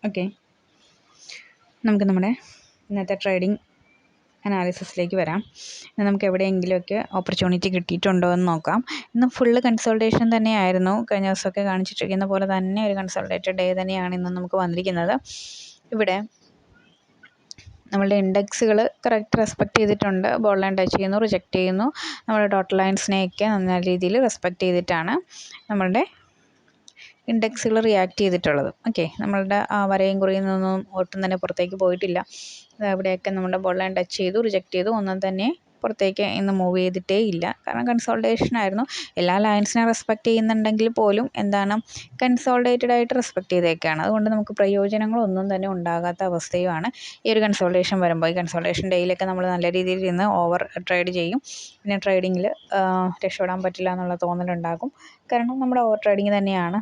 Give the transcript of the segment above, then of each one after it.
Okay, നമുക്ക് നമ്മുടെ ഇന്നത്തെ ട്രേഡിംഗ് അനാലിസിസിലേക്ക് വരാം. ഇന്ന് നമുക്ക് എവിടെയെങ്കിലുമൊക്കെ ഓപ്പർച്യൂണിറ്റി കിട്ടിയിട്ടുണ്ടോ എന്ന് നോക്കാം. ഇന്ന് ഫുള്ള് കൺസോൾട്ടേഷൻ തന്നെയായിരുന്നു. കഴിഞ്ഞ ദിവസമൊക്കെ കാണിച്ചിട്ടിരിക്കുന്ന പോലെ തന്നെ ഒരു കൺസോൾട്ടേറ്റഡ് ഡേ തന്നെയാണ് ഇന്ന് നമുക്ക് വന്നിരിക്കുന്നത്. ഇവിടെ നമ്മളുടെ ഇൻഡെക്സുകൾ കറക്റ്റ് റെസ്പെക്റ്റ് ചെയ്തിട്ടുണ്ട്. ബോൾ ലൈൻ ടച്ച് ചെയ്യുന്നു, റിജക്റ്റ് ചെയ്യുന്നു. നമ്മുടെ ടോട്ടൽ ലൈൻസിനെയൊക്കെ നല്ല രീതിയിൽ റെസ്പെക്റ്റ് ചെയ്തിട്ടാണ് നമ്മളുടെ ഇൻഡെക്സുകൾ റിയാക്ട് ചെയ്തിട്ടുള്ളത്. ഓക്കെ, നമ്മളുടെ ആ വരയും കുറിയിൽ നിന്നൊന്നും ഒട്ടും തന്നെ പുറത്തേക്ക് പോയിട്ടില്ല. അവിടെയൊക്കെ നമ്മുടെ ബോൾ ലൈൻ ടച്ച് ചെയ്തു, റിജക്റ്റ് ചെയ്തു, ഒന്നും തന്നെ പുറത്തേക്ക് ഇന്ന് മൂവ് ചെയ്തിട്ടേ ഇല്ല. കാരണം കൺസോൾട്ടേഷൻ ആയിരുന്നു. എല്ലാ ലൈൻസിനെ റെസ്പെക്റ്റ് ചെയ്യുന്നുണ്ടെങ്കിൽ പോലും എന്താണ് കൺസോൾട്ടേറ്റഡ് ആയിട്ട് റെസ്പെക്റ്റ് ചെയ്തേക്കാണ്. അതുകൊണ്ട് നമുക്ക് പ്രയോജനങ്ങളൊന്നും തന്നെ ഉണ്ടാകാത്ത അവസ്ഥയുമാണ് ഈ ഒരു കൺസോൾട്ടേഷൻ വരുമ്പോൾ. ഈ കൺസോൾട്ടേഷൻ ഡേയിലൊക്കെ നമ്മൾ നല്ല രീതിയിൽ ഇന്ന് ഓവർ ട്രേഡ് ചെയ്യും. പിന്നെ ട്രേഡിങ്ങിൽ രക്ഷപ്പെടാൻ പറ്റില്ല എന്നുള്ള തോന്നലുണ്ടാകും. കാരണം നമ്മുടെ ഓവർ ട്രേഡിങ് തന്നെയാണ്.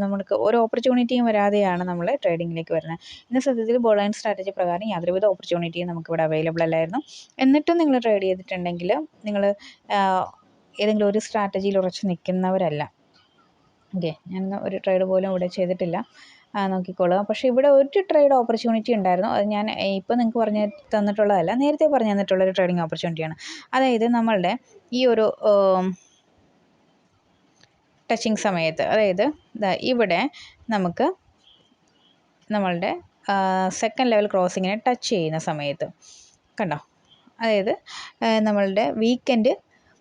നമുക്ക് ഒരു ഓപ്പർച്യൂണിറ്റിയും വരാതെയാണ് നമ്മൾ ട്രേഡിങ്ങിലേക്ക് വരുന്നത്. ഇന്ന് സത്യത്തിൽ ബോൾ ലൈൻ സ്ട്രാറ്റജി പ്രകാരം യാതൊരുവിധ ഓപ്പർച്യൂണിറ്റിയും നമുക്കിവിടെ അവൈലബിൾ അല്ലായിരുന്നു. എന്നിട്ടും നിങ്ങൾ ട്രേഡ് ചെയ്തിട്ടുണ്ടെങ്കിൽ നിങ്ങൾ ഏതെങ്കിലും ഒരു സ്ട്രാറ്റജിയിൽ ഉറച്ച് നിൽക്കുന്നവരല്ല. ഓക്കെ, ഞാൻ ഒരു ട്രേഡ് പോലും ഇവിടെ ചെയ്തിട്ടില്ല, നോക്കിക്കോളുക. പക്ഷേ ഇവിടെ ഒരു ട്രേഡ് ഓപ്പർച്യൂണിറ്റി ഉണ്ടായിരുന്നു. അത് ഞാൻ ഇപ്പോൾ നിങ്ങൾക്ക് പറഞ്ഞു തന്നിട്ടുള്ളതല്ല, നേരത്തെ പറഞ്ഞു തന്നിട്ടുള്ളൊരു ട്രേഡിങ് ഓപ്പർച്യൂണിറ്റിയാണ്. അതായത് നമ്മളുടെ ഈ ഒരു ടച്ചിങ് സമയത്ത്, അതായത് ഇവിടെ നമുക്ക് നമ്മളുടെ സെക്കൻഡ് ലെവൽ ക്രോസിങ്ങിനെ ടച്ച് ചെയ്യുന്ന സമയത്ത് കണ്ടോ, അതായത് നമ്മളുടെ വീക്കെൻഡ്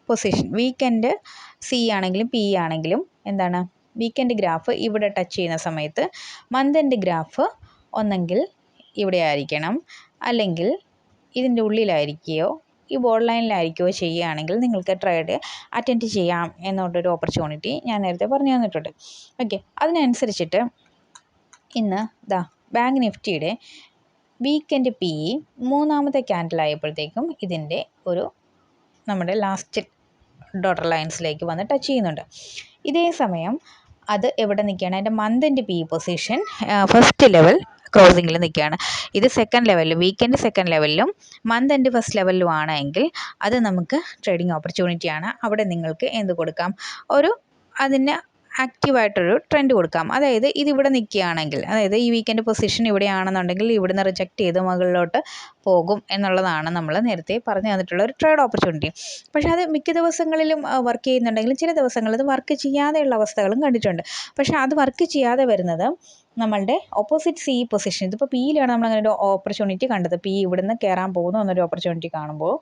പൊസിഷൻ, വീക്കെൻഡ് സി ആണെങ്കിലും പി ആണെങ്കിലും എന്താണ് വീക്കെൻഡ് ഗ്രാഫ് ഇവിടെ ടച്ച് ചെയ്യുന്ന സമയത്ത് മന്ത് എൻഡ് ഗ്രാഫ് ഒന്നെങ്കിൽ ഇവിടെ ആയിരിക്കണം, അല്ലെങ്കിൽ ഇതിൻ്റെ ഉള്ളിലായിരിക്കുകയോ ഈ ബോർഡ് ലൈനിലായിരിക്കുകയോ ചെയ്യുകയാണെങ്കിൽ നിങ്ങൾക്ക് ട്രേഡ് അറ്റൻഡ് ചെയ്യാം എന്നുള്ളൊരു ഓപ്പർച്യൂണിറ്റി ഞാൻ നേരത്തെ പറഞ്ഞു തന്നിട്ടുണ്ട്. ഓക്കെ, അതിനനുസരിച്ചിട്ട് ഇന്ന് ബാങ്ക് നിഫ്റ്റിയുടെ വീക്കെൻഡ് പി മൂന്നാമത്തെ ക്യാൻഡിലായപ്പോഴത്തേക്കും ഇതിൻ്റെ ഒരു നമ്മുടെ ലാസ്റ്റ് ഡോട്ടർ ലൈൻസിലേക്ക് വന്ന് ടച്ച് ചെയ്യുന്നുണ്ട്. ഇതേ സമയം അത് എവിടെ നിൽക്കുകയാണ്, അതിൻ്റെ month end P position first level ക്രോസിങ്ങിൽ നിൽക്കുകയാണ്. ഇത് സെക്കൻഡ് ലെവലിൽ, വീക്കെൻഡ് സെക്കൻഡ് ലെവലിലും മന്ത് എൻഡ് ഫസ്റ്റ് ലെവലിലും ആണെങ്കിൽ അത് നമുക്ക് ട്രേഡിംഗ് ഓപ്പർച്യൂണിറ്റിയാണ്. അവിടെ നിങ്ങൾക്ക് എന്ത് കൊടുക്കാം, ഒരു അതിന് ആക്റ്റീവായിട്ടൊരു ട്രെൻഡ് കൊടുക്കാം. അതായത് ഇതിവിടെ നിൽക്കുകയാണെങ്കിൽ, അതായത് ഈ വീക്കെൻഡ് പൊസിഷൻ ഇവിടെയാണെന്നുണ്ടെങ്കിൽ ഇവിടുന്ന് റിജക്റ്റ് ചെയ്ത് മുകളിലോട്ട് പോകും എന്നുള്ളതാണ് നമ്മൾ നേരത്തെ പറഞ്ഞു തന്നിട്ടുള്ള ഒരു ട്രേഡ് ഓപ്പർച്യൂണിറ്റി. പക്ഷേ അത് മിക്ക ദിവസങ്ങളിലും വർക്ക് ചെയ്യുന്നുണ്ടെങ്കിലും ചില ദിവസങ്ങളിൽ അത് വർക്ക് ചെയ്യാതെയുള്ള അവസ്ഥകളും കണ്ടിട്ടുണ്ട്. പക്ഷേ അത് വർക്ക് ചെയ്യാതെ വരുന്നത് നമ്മളുടെ ഓപ്പോസിറ്റ് സി പൊസിഷൻ, ഇതിപ്പോൾ പിയിലാണ് നമ്മളങ്ങനെ ഒരു ഓപ്പർച്യൂണിറ്റി കണ്ടത്. പി ഇവിടുന്ന് കയറാൻ പോകുന്നു എന്നൊരു ഓപ്പർച്യൂണിറ്റി കാണുമ്പോൾ,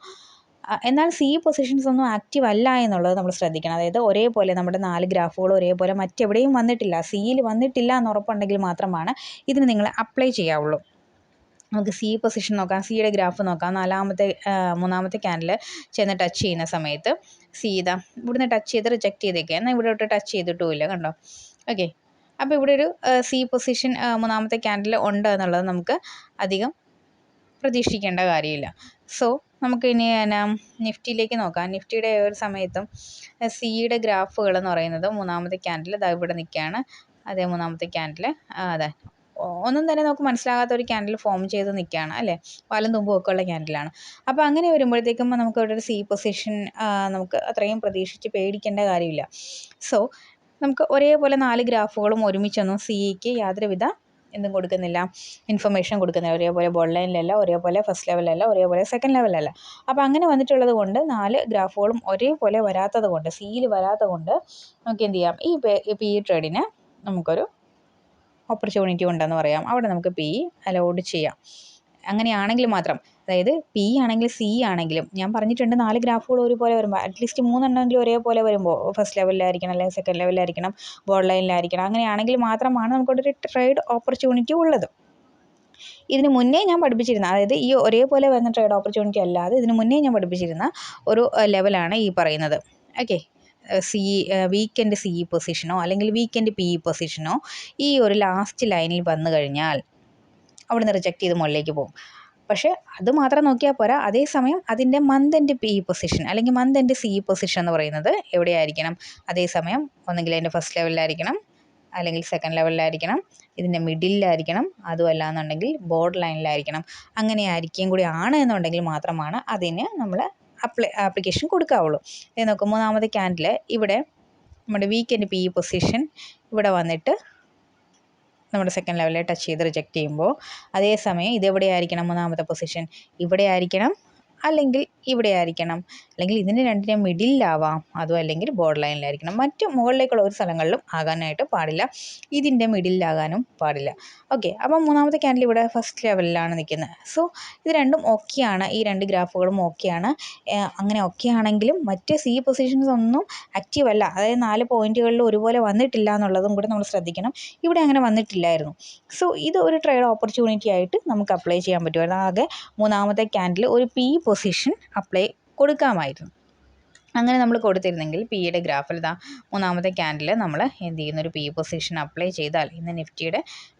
എന്നാൽ സി പൊസിഷൻസ് ഒന്നും ആക്റ്റീവ് അല്ല എന്നുള്ളത് നമ്മൾ ശ്രദ്ധിക്കണം. അതായത് ഒരേപോലെ നമ്മുടെ 4 ഗ്രാഫുകളും ഒരേപോലെ മറ്റെവിടെയും വന്നിട്ടില്ല, സിയിൽ വന്നിട്ടില്ല എന്ന് ഉറപ്പുണ്ടെങ്കിൽ മാത്രമാണ് ഇതിന് നിങ്ങൾ അപ്ലൈ ചെയ്യാവുള്ളൂ. നമുക്ക് സി പൊസിഷൻ നോക്കാം, സിയുടെ ഗ്രാഫ് നോക്കാം. മൂന്നാമത്തെ ക്യാൻഡിൽ ചെന്ന് ടച്ച് ചെയ്യുന്ന സമയത്ത് സി ഇവിടുന്ന് ടച്ച് ചെയ്ത് റിജക്റ്റ് ചെയ്തേക്കുക, എന്നാൽ ഇവിടെ തൊട്ട് ടച്ച് ചെയ്തിട്ടുമില്ല, കണ്ടോ. ഓക്കെ, അപ്പോൾ ഇവിടെ ഒരു സി പൊസിഷൻ മൂന്നാമത്തെ ക്യാൻഡിൽ ഉണ്ട് എന്നുള്ളത് നമുക്ക് അധികം പ്രതീക്ഷിക്കേണ്ട കാര്യമില്ല. സോ നമുക്ക് ഇനി നിഫ്റ്റിയിലേക്ക് നോക്കാം. നിഫ്റ്റിയുടെ ഒരു സമയത്തും സിയുടെ ഗ്രാഫുകൾ എന്ന് പറയുന്നത് മൂന്നാമത്തെ ക്യാൻഡിൽ ഇവിടെ നിൽക്കുകയാണ്. അതേ മൂന്നാമത്തെ ക്യാൻഡിൽ ഒന്നും തന്നെ നമുക്ക് മനസ്സിലാകാത്ത ഒരു ക്യാൻഡിൽ ഫോം ചെയ്ത് നിൽക്കുകയാണ്, അല്ലേ, പാലും തുമ്പും ഒക്കെ ഉള്ള ക്യാൻഡിലാണ്. അപ്പോൾ അങ്ങനെ വരുമ്പോഴത്തേക്കും നമുക്ക് ഇവിടെ ഒരു സി പൊസിഷൻ നമുക്ക് അത്രയും പ്രതീക്ഷിച്ച് പേടിക്കേണ്ട കാര്യമില്ല. സോ നമുക്ക് ഒരേപോലെ 4 ഗ്രാഫുകളും ഒരുമിച്ചൊന്നും സിക്ക് യാതൊരുവിധ എന്തും കൊടുക്കുന്നില്ല, ഇൻഫർമേഷൻ കൊടുക്കുന്നില്ല. ഒരേപോലെ ബോൾ ലൈനിലല്ല, ഒരേപോലെ ഫസ്റ്റ് ലെവലല്ല, ഒരേപോലെ സെക്കൻഡ് ലെവലല്ല. അപ്പോൾ അങ്ങനെ വന്നിട്ടുള്ളത് കൊണ്ട് 4 ഗ്രാഫുകളും ഒരേപോലെ വരാത്തത് കൊണ്ട്, സിയിൽ വരാത്തത് കൊണ്ട് നമുക്ക് എന്ത് ചെയ്യാം, ഈ പി ട്രേഡിന് നമുക്കൊരു ഓപ്പർച്യൂണിറ്റി ഉണ്ടെന്ന് പറയാം. അവിടെ നമുക്ക് പി അലോഡ് ചെയ്യാം. അങ്ങനെയാണെങ്കിൽ മാത്രം, അതായത് പി ആണെങ്കിലും സി ആണെങ്കിലും ഞാൻ പറഞ്ഞിട്ടുണ്ട് 4 ഗ്രാഫുകൾ ഒരുപോലെ വരുമ്പോൾ അറ്റ്ലീസ്റ്റ് 3 എണ്ണമെങ്കിലും ഒരേപോലെ വരുമ്പോൾ ഫസ്റ്റ് ലെവലിലായിരിക്കണം, അല്ലെങ്കിൽ സെക്കൻഡ് ലെവലിലായിരിക്കണം, ബോർഡ് ലൈനിലായിരിക്കണം. അങ്ങനെയാണെങ്കിൽ മാത്രമാണ് നമുക്കൊരു ട്രേഡ് ഓപ്പർച്യൂണിറ്റി ഉള്ളത്. ഇതിന് മുന്നേ ഞാൻ പഠിപ്പിച്ചിരുന്ന, അതായത് ഈ ഒരേപോലെ വരുന്ന ട്രേഡ് ഓപ്പർച്യൂണിറ്റി അല്ലാതെ ഇതിന് മുന്നേ ഞാൻ പഠിപ്പിച്ചിരുന്ന ഒരു ലെവലാണ് ഈ പറയുന്നത്. ഓക്കെ, വീക്കെൻഡ് സി പൊസിഷനോ അല്ലെങ്കിൽ വീക്കെൻഡ് പി പൊസിഷനോ ഈ ഒരു ലാസ്റ്റ് ലൈനിൽ വന്നു കഴിഞ്ഞാൽ അവിടുന്ന് റിജക്റ്റ് ചെയ്ത് മുകളിലേക്ക് പോകും. പക്ഷേ അത് മാത്രം നോക്കിയാൽ പോരാ, അതേസമയം അതിൻ്റെ മന്ത് എൻഡ് പി പൊസിഷൻ അല്ലെങ്കിൽ മന്ത് എൻഡ് സി പൊസിഷൻ എന്ന് പറയുന്നത് എവിടെയായിരിക്കണം, അതേസമയം ഒന്നെങ്കിൽ അതിൻ്റെ ഫസ്റ്റ് ലെവലിലായിരിക്കണം, അല്ലെങ്കിൽ സെക്കൻഡ് ലെവലിലായിരിക്കണം, ഇതിൻ്റെ മിഡിലായിരിക്കണം, അതുമല്ല എന്നുണ്ടെങ്കിൽ ബോർഡ് ലൈനിലായിരിക്കണം. അങ്ങനെ ആയിരിക്കും കൂടി ആണ് എന്നുണ്ടെങ്കിൽ മാത്രമാണ് അതിന് നമ്മൾ ആപ്ലിക്കേഷൻ കൊടുക്കാവുള്ളൂ. ഇത് നോക്കും, മൂന്നാമത്തെ ക്യാൻഡിൽ ഇവിടെ നമ്മുടെ വീക്കെൻഡ് പി പൊസിഷൻ ഇവിടെ വന്നിട്ട് നമ്മുടെ സെക്കൻഡ് ലെവലിൽ ടച്ച് ചെയ്ത് റിജക്റ്റ് ചെയ്യുമ്പോൾ അതേസമയം ഇതെവിടെയായിരിക്കണം മൂന്നാമത്തെ പൊസിഷൻ, ഇവിടെ ആയിരിക്കണം, അല്ലെങ്കിൽ ഇവിടെ ആയിരിക്കണം, അല്ലെങ്കിൽ ഇതിന് രണ്ടിനും മിഡിലാവാം, അതും അല്ലെങ്കിൽ ബോർഡർ ലൈനിലായിരിക്കണം. മറ്റ് മുകളിലേക്കുള്ള ഒരു സ്ഥലങ്ങളിലും ആകാനായിട്ട് പാടില്ല, ഇതിൻ്റെ മിഡിലാകാനും പാടില്ല. ഓക്കെ, അപ്പം മൂന്നാമത്തെ ക്യാൻഡിൽ ഇവിടെ ഫസ്റ്റ് ലെവലിലാണ് നിൽക്കുന്നത്. സോ ഇത് രണ്ടും ഓക്കെയാണ്, ഈ രണ്ട് ഗ്രാഫുകളും ഓക്കെയാണ്. അങ്ങനെ ഓക്കെ ആണെങ്കിലും മറ്റ് സി പൊസിഷൻസ് ഒന്നും ആക്റ്റീവ് അല്ല, അതായത് 4 പോയിന്റുകളിൽ ഒരുപോലെ വന്നിട്ടില്ല എന്നുള്ളതും കൂടെ നമ്മൾ ശ്രദ്ധിക്കണം. ഇവിടെ അങ്ങനെ വന്നിട്ടില്ലായിരുന്നു. സോ ഇത് ഒരു ട്രേഡ് ഓപ്പർച്യൂണിറ്റി ആയിട്ട് നമുക്ക് അപ്ലൈ ചെയ്യാൻ പറ്റുമായിരുന്നു. ആകെ മൂന്നാമത്തെ ക്യാൻഡിൽ ഒരു പി പൊസിഷൻ അപ്ലൈ കൊടുക്കാമായിരുന്നു. അങ്ങനെ നമ്മൾ കൊടുത്തിരുന്നെങ്കിൽ പിയുടെ ഗ്രാഫിൽ ഇതാ മൂന്നാമത്തെ ക്യാൻഡിൽ നമ്മൾ എന്ത് ചെയ്യുന്ന ഒരു പി പൊസിഷൻ അപ്ലൈ ചെയ്താൽ, ഇന്ന് നിഫ്റ്റിയുടെ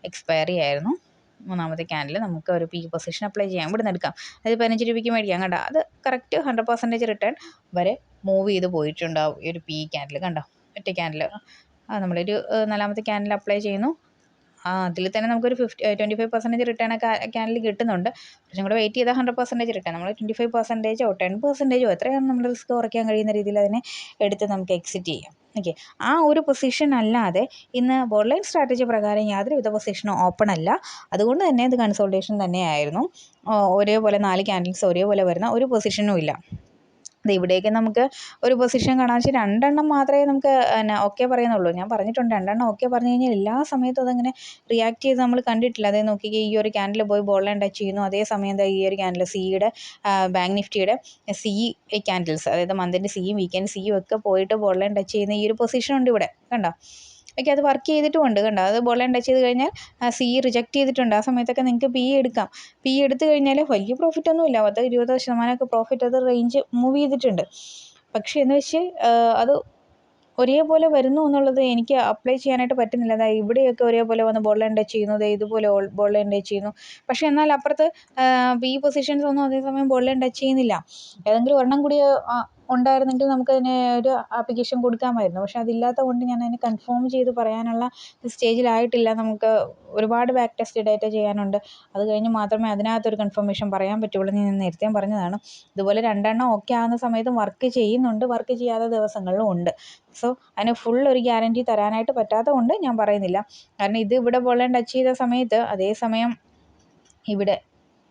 എക്സ്പയറി ആയിരുന്നു, മൂന്നാമത്തെ ക്യാൻഡിൽ നമുക്ക് ഒരു പി പൊസിഷൻ അപ്ലൈ ചെയ്യാം, ഇവിടെ നിന്ന് എടുക്കാം. അത് 15 രൂപയ്ക്ക് മേടിക്കാം. കണ്ടോ, അത് കറക്റ്റ് 100% റിട്ടേൺ വരെ മൂവ് ചെയ്ത് പോയിട്ടുണ്ടാവും ഈ ഒരു പി ക്യാൻഡിൽ. കണ്ടോ, ഒറ്റ ക്യാൻഡിൽ നമ്മളൊരു നാലാമത്തെ ക്യാൻഡിൽ അപ്ലൈ ചെയ്യുന്നു, അതിൽ തന്നെ നമുക്കൊരു 25% റിട്ടേൺ ക്യാൻഡിൽ കിട്ടുന്നുണ്ട്. കുറച്ചും കൂടെ വെയിറ്റ് ചെയ്താൽ 100% റിട്ടേൺ, നമ്മൾ 25%ഓ 10%ഓ എത്രയാണ് നമ്മൾ റിസ്ക് കുറയ്ക്കാൻ കഴിയുന്ന രീതിയിൽ അതിനെ എടുത്ത് നമുക്ക് എക്സിറ്റ് ചെയ്യാം. ഓക്കെ, ആ ഒരു പൊസിഷൻ അല്ലാതെ ഇന്ന് ബോർഡർ ലൈൻ സ്ട്രാറ്റജി പ്രകാരം യാതൊരുവിധ പൊസിഷനും ഓപ്പൺ അല്ല. അതുകൊണ്ട് തന്നെ ഇത് കൺസോൾട്ടേഷൻ തന്നെയായിരുന്നു. ഒരേപോലെ 4 ക്യാൻഡിൽസ് ഒരേപോലെ വരുന്ന ഒരു പൊസിഷനും ഇല്ല. ഇവിടേക്ക് നമുക്ക് ഒരു പൊസിഷൻ കാണാൻ വെച്ചാൽ 2 എണ്ണം മാത്രമേ നമുക്ക് ഓക്കെ പറയുന്നുള്ളൂ. ഞാൻ പറഞ്ഞിട്ടുണ്ട് 2 എണ്ണം ഓക്കെ പറഞ്ഞു കഴിഞ്ഞാൽ എല്ലാ സമയത്തും അതങ്ങനെ റിയാക്ട് ചെയ്ത് നമ്മൾ കണ്ടിട്ടില്ല. അതേ നോക്കിക്കുക, ഈ ഒരു ക്യാൻഡിൽ പോയി ബോൾ ലൈൻ ടച്ച് ചെയ്യുന്നു, അതേ സമയം ഈ ഒരു ക്യാൻഡിൽ സിയുടെ ബാങ്ക് നിഫ്റ്റിയുടെ സി ക്യാൻഡിൽസ്, അതായത് മന്തിൻ്റെ സിയും വീക്കെൻഡ് സിയും ഒക്കെ പോയിട്ട് ബോൾ ലൈൻ ടച്ച് ചെയ്യുന്ന ഈ ഒരു പൊസിഷൻ ഉണ്ട് ഇവിടെ. കണ്ടോ, ഓക്കെ, അത് വർക്ക് ചെയ്തിട്ടുമുണ്ട്. കണ്ടോ, അത് ബോൾ ലൈൻ ടച്ച് ചെയ്ത് കഴിഞ്ഞാൽ സി റിജക്റ്റ് ചെയ്തിട്ടുണ്ട്. ആ സമയത്തൊക്കെ നിങ്ങൾക്ക് പി എടുക്കാം. പി എടുത്തു കഴിഞ്ഞാൽ വലിയ പ്രോഫിറ്റ് ഒന്നുമില്ല, 10-20% പ്രോഫിറ്റ് അത് റേഞ്ച് മൂവ് ചെയ്തിട്ടുണ്ട്. പക്ഷേ എന്ന് വെച്ച് അത് ഒരേപോലെ വരുന്നു എന്നുള്ളത് എനിക്ക് അപ്ലൈ ചെയ്യാനായിട്ട് പറ്റുന്നില്ല. അതായത് ഇവിടെയൊക്കെ ഒരേപോലെ വന്ന് ബോൾ ലൈൻ ടച്ച് ചെയ്യുന്നു, ഇതുപോലെ ബോൾ ലൈൻ ടച്ച് ചെയ്യുന്നു. പക്ഷേ എന്നാൽ അപ്പുറത്ത് ബി പൊസിഷൻസ് ഒന്നും അതേസമയം ബോൾ ലൈൻ ടച്ച് ചെയ്യുന്നില്ല. ഏതെങ്കിലും ഒരെണ്ണം കൂടി ഉണ്ടായിരുന്നെങ്കിൽ നമുക്കതിന് ഒരു ആപ്ലിക്കേഷൻ കൊടുക്കാമായിരുന്നു. പക്ഷേ അതില്ലാത്തത് കൊണ്ട് ഞാൻ അതിന് കൺഫേം ചെയ്ത് പറയാനുള്ള സ്റ്റേജിലായിട്ടില്ല. നമുക്ക് ഒരുപാട് ബാക്ക് ടെസ്റ്റ് ഡേറ്റ ചെയ്യാനുണ്ട്. അത് കഴിഞ്ഞ് മാത്രമേ അതിനകത്തൊരു കൺഫർമേഷൻ പറയാൻ പറ്റുള്ളൂ. ഞാൻ നേരത്തെ പറഞ്ഞതാണ്. ഇതുപോലെ 2 എണ്ണം ഓക്കെ ആകുന്ന സമയത്തും വർക്ക് ചെയ്യുന്നുണ്ട്, വർക്ക് ചെയ്യാത്ത ദിവസങ്ങളിലും ഉണ്ട്. സോ അതിന് ഫുൾ ഒരു ഗ്യാരൻറ്റി തരാനായിട്ട് പറ്റാത്തത് കൊണ്ട് ഞാൻ പറയുന്നില്ല. കാരണം ഇത് ഇവിടെ ബോൾ ലൈൻ ടച്ച് ചെയ്ത സമയത്ത് അതേസമയം ഇവിടെ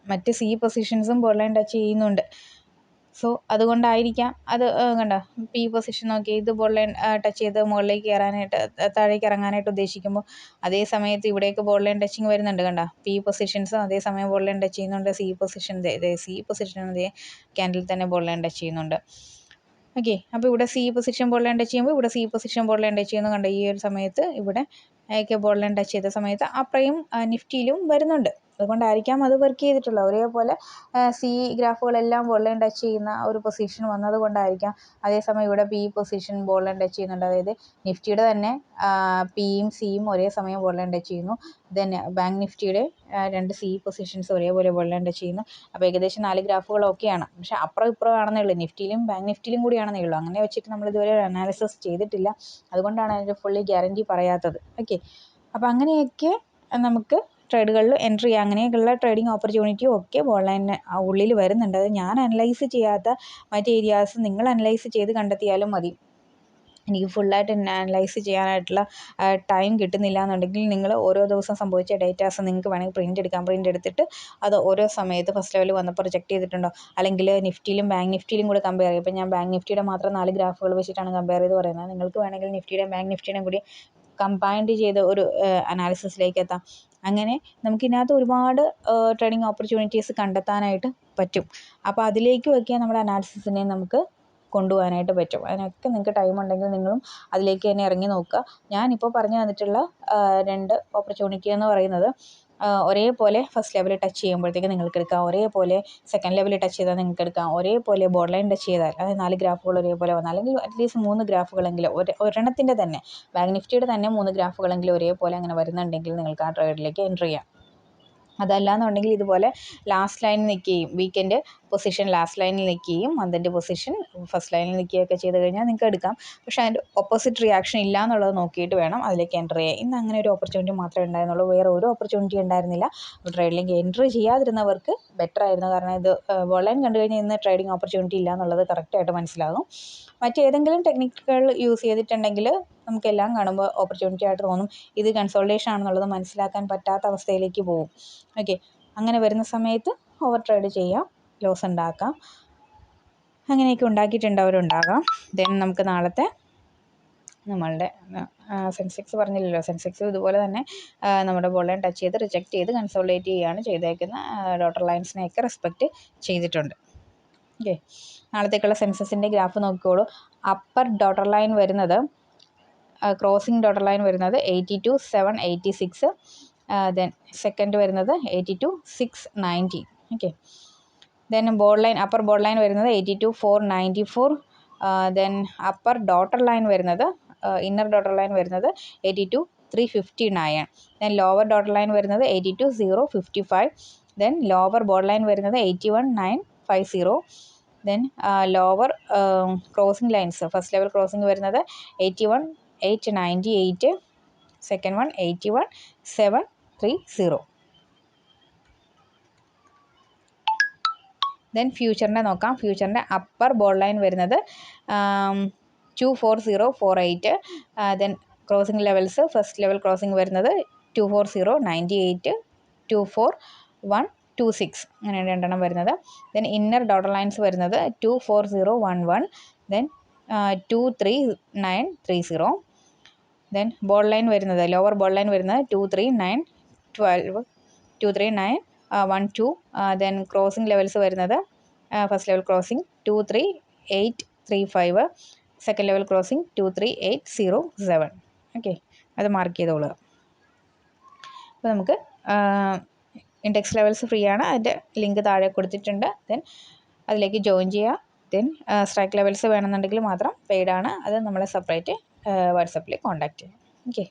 മറ്റ് സി പൊസിഷൻസും ബോൾ ലൈൻ ടച്ച് ചെയ്യുന്നുണ്ട്. സോ അതുകൊണ്ടായിരിക്കാം അത്. കണ്ടോ, പി പൊസിഷൻ നോക്കി, ഇത് ബോൾ ലൈൻ ടച്ച് ചെയ്ത് മുകളിലേക്ക് കയറാനായിട്ട് താഴേക്ക് ഇറങ്ങാനായിട്ട് ഉദ്ദേശിക്കുമ്പോൾ അതേ സമയത്ത് ഇവിടേക്ക് ബോൾ ലൈൻ ടച്ചിങ് വരുന്നുണ്ട്. കണ്ടോ, പി പൊസിഷൻസും അതേസമയം ബോൾ ലൈൻ ടച്ച് ചെയ്യുന്നുണ്ട്. സി പൊസിഷൻ അതേ ക്യാൻഡിൽ തന്നെ ബോൾ ലൈൻ ടച്ച് ചെയ്യുന്നുണ്ട്. ഓക്കെ, അപ്പോൾ ഇവിടെ C position ball line touch ചെയ്യുമ്പോൾ ഇവിടെ C position ball line touch ചെയ്യുന്നു. കണ്ടോ, ഈ ഒരു സമയത്ത് ഇവിടെ ബോൾ ലൈൻ ടച്ച് ചെയ്ത സമയത്ത് അപ്പയും നിഫ്റ്റിയിലും വരുന്നുണ്ട്. അതുകൊണ്ടായിരിക്കാം അത് വർക്ക് ചെയ്തിട്ടുള്ളത്. ഒരേപോലെ സി ഗ്രാഫുകളെല്ലാം ബോൾ ലൈൻ ടച്ച് ചെയ്യുന്ന ഒരു പൊസിഷൻ വന്നത് കൊണ്ടായിരിക്കാം. അതേസമയം ഇവിടെ P position ball line touch ചെയ്യുന്നുണ്ട്. അതായത് നിഫ്റ്റിയുടെ തന്നെ പിയും സിയും ഒരേ സമയം ബോൾ ലൈൻ ടച്ച് ചെയ്യുന്നു. ദെൻ ബാങ്ക് നിഫ്റ്റിയുടെ 2 സി പൊസിഷൻസ് ഒരേപോലെ ബോൾ ലൈൻ ടച്ച് ചെയ്യുന്നു. അപ്പോൾ ഏകദേശം 4 ഗ്രാഫുകൾ ഓക്കെയാണ്. പക്ഷേ അപ്പുറം ഇപ്പുറം ആണെന്നേ ഉള്ളൂ, നിഫ്റ്റിയിലും ബാങ്ക് നിഫ്റ്റിയിലും കൂടിയാണെന്നേ ഉള്ളൂ. അങ്ങനെ വെച്ചിട്ട് നമ്മൾ ഇതുവരെ ഒരു അനാലിസിസ് ചെയ്തിട്ടില്ല. അതുകൊണ്ടാണ് അതിൻ്റെ ഫുള്ളി ഗ്യാരൻറ്റി പറയാത്തത്. ഓക്കെ, അപ്പോൾ അങ്ങനെയൊക്കെ നമുക്ക് ട്രേഡുകളിൽ എൻട്രി ചെയ്യുക. അങ്ങനെയൊക്കെയുള്ള ട്രേഡിംഗ് ഓപ്പർച്യൂണിറ്റിയും ഒക്കെ ബോൾ ലൈനിന് ഉള്ളിൽ വരുന്നുണ്ട്. അത് ഞാൻ അനലൈസ് ചെയ്യാത്ത മറ്റ് ഏരിയാസ് നിങ്ങൾ അനലൈസ് ചെയ്ത് കണ്ടെത്തിയാലും മതി. എനിക്ക് ഫുള്ളായിട്ട് അനലൈസ് ചെയ്യാനായിട്ടുള്ള ടൈം കിട്ടുന്നില്ല എന്നുണ്ടെങ്കിൽ നിങ്ങൾ ഓരോ ദിവസം സംഭവിച്ച ഡേറ്റാസ് നിങ്ങൾക്ക് വേണമെങ്കിൽ പ്രിൻ്റ് എടുത്തിട്ട് അത് ഓരോ സമയത്ത് ഫസ്റ്റ് ലെവൽ വന്നപ്പോൾ റിജക്റ്റ് ചെയ്തിട്ടുണ്ടോ, അല്ലെങ്കിൽ നിഫ്റ്റിയിലും ബാങ്ക് നിഫ്റ്റിയിലും കൂടെ കമ്പയർ ചെയ്യും. ഇപ്പോൾ ഞാൻ ബാങ്ക് നിഫ്റ്റിയുടെ മാത്രം 4 ഗ്രാഫുകൾ വെച്ചിട്ടാണ് കമ്പയർ ചെയ്ത് പറയുന്നത്. നിങ്ങൾക്ക് വേണമെങ്കിൽ നിഫ്റ്റിയുടെയും ബാങ്ക് നിഫ്റ്റിയുടെയും കൂടി കമ്പൈൻഡ് ചെയ്ത് ഒരു അനാലിസിസിലേക്ക് എത്താം. അങ്ങനെ നമുക്കിതിനകത്ത് ഒരുപാട് ട്രേഡിംഗ് ഓപ്പർച്യൂണിറ്റീസ് കണ്ടെത്താനായിട്ട് പറ്റും. അപ്പോൾ അതിലേക്കുമൊക്കെ നമ്മുടെ അനാലിസിസിനെ നമുക്ക് കൊണ്ടുപോകാനായിട്ട് പറ്റും. അതിനൊക്കെ നിങ്ങൾക്ക് ടൈം ഉണ്ടെങ്കിൽ നിങ്ങളും അതിലേക്ക് തന്നെ ഇറങ്ങി നോക്കുക. ഞാനിപ്പോൾ പറഞ്ഞു തന്നിട്ടുള്ള 2 ഓപ്പർച്യൂണിറ്റി എന്ന് പറയുന്നത് ഒരേപോലെ ഫസ്റ്റ് ലെവൽ ടച്ച് ചെയ്യുമ്പോഴത്തേക്ക് നിങ്ങൾക്ക് എടുക്കാം, ഒരേപോലെ സെക്കൻഡ് ലെവൽ ടച്ച് ചെയ്താൽ നിങ്ങൾക്ക് എടുക്കാം, ഒരേപോലെ ബോർഡർ ലൈൻ ടച്ച് ചെയ്താൽ, അതായത് 4 ഗ്രാഫുകൾ ഒരേപോലെ വന്നാൽ, അല്ലെങ്കിൽ അറ്റ്ലീസ്റ്റ് 3 ഗ്രാഫുകളെങ്കിലും ഒരെണ്ണത്തിൻ്റെ തന്നെ ബാങ്ക് നിഫ്റ്റിയുടെ തന്നെ 3 ഗ്രാഫുകളെങ്കിലും ഒരേപോലെ അങ്ങനെ വരുന്നുണ്ടെങ്കിൽ നിങ്ങൾക്ക് ആ ട്രേഡിലേക്ക് എൻ്റർ ചെയ്യാം. അതല്ലാന്നുണ്ടെങ്കിൽ ഇതുപോലെ ലാസ്റ്റ് ലൈനിൽ നിൽക്കുകയും വീക്കെൻഡ് പൊസിഷൻ ലാസ്റ്റ് ലൈനിൽ നിൽക്കുകയും മന്തിൻ്റെ പൊസിഷൻ ഫസ്റ്റ് ലൈനിൽ നിൽക്കുകയൊക്കെ ചെയ്ത് കഴിഞ്ഞാൽ നിങ്ങൾക്ക് എടുക്കാം. പക്ഷേ അതിൻ്റെ ഓപ്പോസിറ്റ് റിയാക്ഷൻ ഇല്ല എന്നുള്ളത് നോക്കിയിട്ട് വേണം അതിലേക്ക് എൻ്റർ ചെയ്യാൻ. ഇന്ന് അങ്ങനെ ഒരു ഓപ്പർച്യൂണിറ്റി മാത്രമേ ഉണ്ടായിരുന്നുള്ളൂ, വേറെ ഒരു ഓപ്പർച്യൂണിറ്റി ഉണ്ടായിരുന്നില്ല. ട്രേഡിലേക്ക് എൻ്റർ ചെയ്യാതിരുന്നവർക്ക് ബെറ്റർ ആയിരുന്നു. കാരണം ഇത് ബോൾ ലൈൻ കണ്ടു കഴിഞ്ഞാൽ ഇന്ന് ട്രേഡിംഗ് ഓപ്പർച്യൂണിറ്റി ഇല്ല എന്നുള്ളത് കറക്റ്റായിട്ട് മനസ്സിലാകും. മറ്റേതെങ്കിലും ടെക്നിക്കുകൾ യൂസ് ചെയ്തിട്ടുണ്ടെങ്കിൽ നമുക്കെല്ലാം കാണുമ്പോൾ ഓപ്പർച്യൂണിറ്റി ആയിട്ട് തോന്നും. ഇത് കൺസോൾട്ടേഷൻ ആണെന്നുള്ളത് മനസ്സിലാക്കാൻ പറ്റാത്ത അവസ്ഥയിലേക്ക് പോകും. ഓക്കെ, അങ്ങനെ വരുന്ന സമയത്ത് ഓവർ ട്രേഡ് ചെയ്യാം, ലോസ് ഉണ്ടാക്കാം. അങ്ങനെയൊക്കെ ഉണ്ടാക്കിയിട്ടുണ്ടവരുണ്ടാകാം. ദെൻ നമുക്ക് നാളത്തെ നമ്മളുടെ സെൻസെക്സ് പറഞ്ഞില്ലല്ലോ, സെൻസെക്സ് ഇതുപോലെ തന്നെ നമ്മുടെ ബോൾ ലൈൻ ടച്ച് ചെയ്ത് റിജക്റ്റ് ചെയ്ത് കൺസോളിഡേറ്റ് ചെയ്യുകയാണ് ചെയ്തേക്കുന്ന. ഡോട്ടർ ലൈൻസിനെയൊക്കെ റെസ്പെക്റ്റ് ചെയ്തിട്ടുണ്ട്. ഓക്കെ, നാളത്തേക്കുള്ള സെൻസസിൻ്റെ ഗ്രാഫ് നോക്കിക്കോളൂ. അപ്പർ ഡോട്ടർ ലൈൻ വരുന്നത്, ക്രോസിംഗ് ഡോട്ടർ ലൈൻ വരുന്നത് 82,786. ദെൻ സെക്കൻഡ് വരുന്നത് 82,690. Okay, then board line, upper board line വരുന്നത് 82,494. ദെൻ അപ്പർ ഡോട്ടർ ലൈൻ വരുന്നത്, ഇന്നർ ഡോട്ടർ ലൈൻ വരുന്നത് 82,359. ദെൻ ലോവർ ഡോട്ടർ ലൈൻ വരുന്നത് 82,055. ദെൻ ലോവർ ബോർഡ് ലൈൻ വരുന്നത് 81,950. Then lower crossing lines, first level crossing വരുന്നത് 81,898. Second one 81,730. Then ഫ്യൂച്ചറിൻ്റെ നോക്കാം. ഫ്യൂച്ചറിൻ്റെ upper board line വരുന്നത് 24048. Then crossing levels, first level crossing വരുന്നത് 24098, 24126, അങ്ങനെയാണ് രണ്ടെണ്ണം വരുന്നത്. ദെൻ ഇന്നർ ഡോട്ടർ ലൈൻസ് വരുന്നത് 24011. ദെൻ 23930. ദെൻ ബോർഡ് ലൈൻ വരുന്നത്, ലോവർ ബോർഡ് ലൈൻ വരുന്നത് 23912, 23912. ദെൻ ക്രോസിംഗ് ലെവൽസ് വരുന്നത്, first level crossing 23835, second level crossing 23807. Okay, അത് മാർക്ക് ചെയ്തോളുക. അപ്പോൾ നമുക്ക് ഇൻഡെക്സ് ലെവൽസ് ഫ്രീ ആണ്, അതിൻ്റെ ലിങ്ക് താഴെ കൊടുത്തിട്ടുണ്ട്. ദെൻ അതിലേക്ക് ജോയിൻ ചെയ്യുക. ദെൻ സ്ട്രൈക്ക് ലെവൽസ് വേണമെന്നുണ്ടെങ്കിൽ മാത്രം പെയ്ഡാണ്, അത് നമ്മളെ സെപ്പറേറ്റ് വാട്സപ്പിൽ കോൺടാക്റ്റ് ചെയ്യാം. ഓക്കെ.